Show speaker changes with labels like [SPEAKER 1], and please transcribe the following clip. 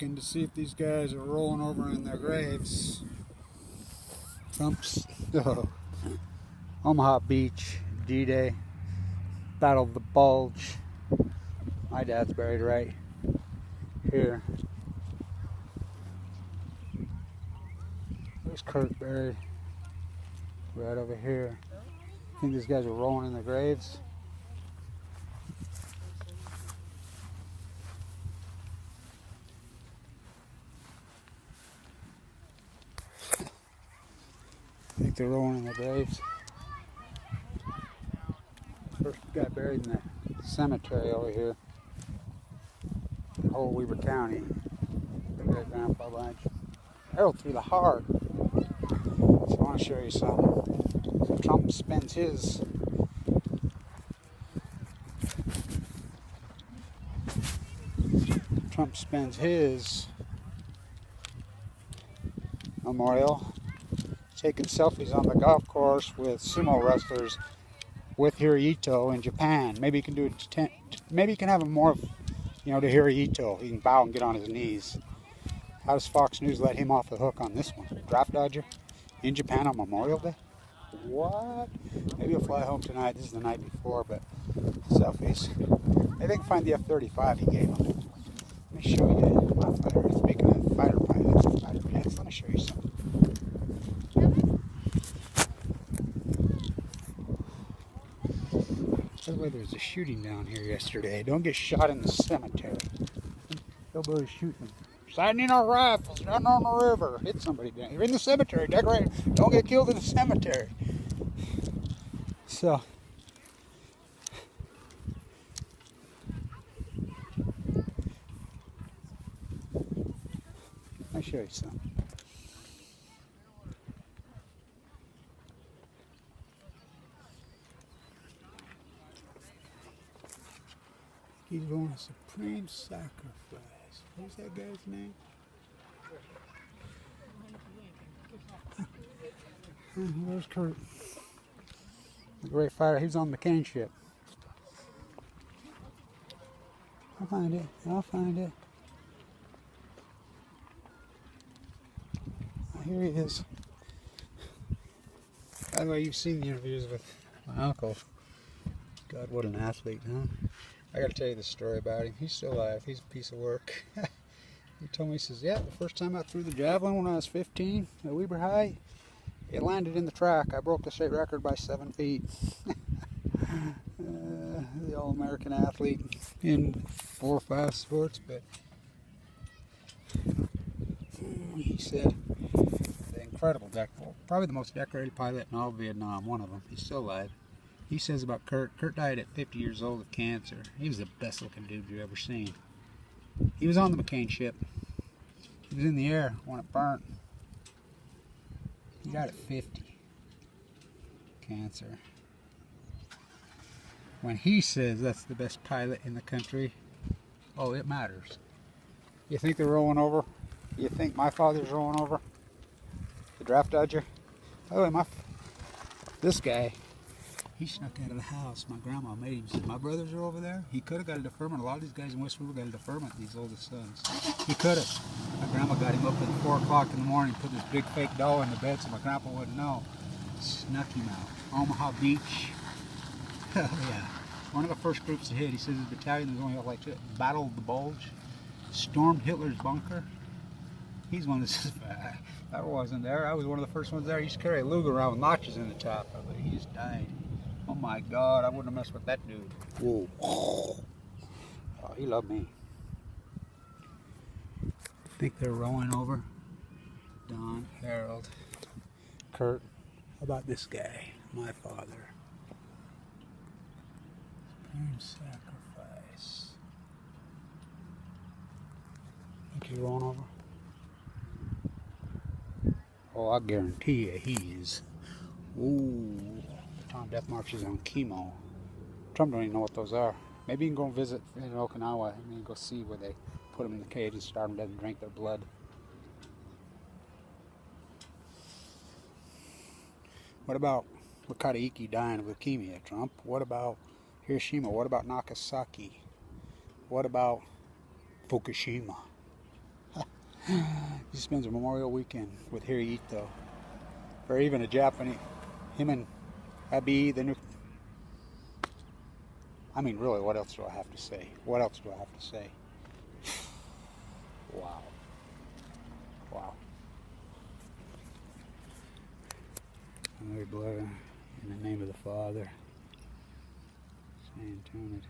[SPEAKER 1] looking to see if these guys are rolling over in their graves. Trump's Omaha Beach, D-Day, Battle of the Bulge. My dad's buried right here. There's Kurt buried right over here. I think these guys are rolling in their graves. I think they're rolling in their graves. First guy buried in the cemetery over here. The whole Weber County. The great grandpa bunch. Arrow through the heart. So I want to show you something. So Trump spends his memorial taking selfies on the golf course with sumo wrestlers with Hirohito in Japan. Maybe you can do it. Maybe you can have him more, to Hirohito. He can bow and get on his knees. How does Fox News let him off the hook on this one? Draft dodger in Japan on Memorial Day? What? Maybe he'll fly home tonight. This is the night before, but selfies. Maybe they can find the F-35 he gave him. Let me show you. My fighter. Speaking of fighter pilots, fighter jets, let me show you something. By the way, there was a shooting down here yesterday. Don't get shot in the cemetery. Nobody's shooting. Sighting our rifles down on the river. Hit somebody down. You're in the cemetery. Decorate. Don't get killed in the cemetery. So, let me show you something. He's going to supreme sacrifice. What's that guy's name? Where's Kurt? The great fighter. He was on the McCain ship. I'll find it. Oh, here he is. By the way, you've seen the interviews with my uncle. God, what an athlete, huh? I gotta tell you the story about him. He's still alive. He's a piece of work. He told me, he says, yeah, the first time I threw the javelin when I was 15 at Weber High, it landed in the track. I broke the state record by 7 feet. The all-American athlete in 4 or 5 sports, but he said, the incredible, probably the most decorated pilot in all of Vietnam, one of them. He's still alive. He says about Kurt died at 50 years old of cancer. He was the best looking dude you've ever seen. He was on the McCain ship. He was in the air when it burnt. He died at 50. Cancer. When he says that's the best pilot in the country, oh, it matters. You think they're rolling over? You think my father's rolling over? The draft dodger? Oh, this guy, he snuck out of the house. My grandma made him. Said, my brothers are over there. He could have got a deferment. A lot of these guys in West River got a deferment, these oldest sons. He could have. My grandma got him up at 4 o'clock in the morning, put this big fake doll in the bed so my grandpa wouldn't know. Snuck him out. Omaha Beach. Hell yeah. One of the first groups to hit. He says his battalion was only like Battle of the Bulge. Stormed Hitler's bunker. He's one that says, I wasn't there. I was one of the first ones there. He used to carry a Luger around with notches in the top of it. He just died. Oh my God, I wouldn't have messed with that dude. Whoa. Oh, he loved me. Think they're rolling over? Don, Harold, Kurt. How about this guy? My father. Supreme sacrifice. Think he's rolling over? Oh, I guarantee you he is. Ooh. Tom death marches on chemo. Trump don't even know what those are. Maybe you can go and visit in Okinawa and go see where they put them in the cage and starve them dead and drink their blood. What about Wakataiki dying of leukemia, Trump? What about Hiroshima? What about Nagasaki? What about Fukushima? He spends a Memorial weekend with Hirohito, or even a Japanese. Him and Abe, the new. I mean, really, what else do I have to say? What else do I have to say? Wow. Wow. Lord, blood, in the name of the Father, Son, and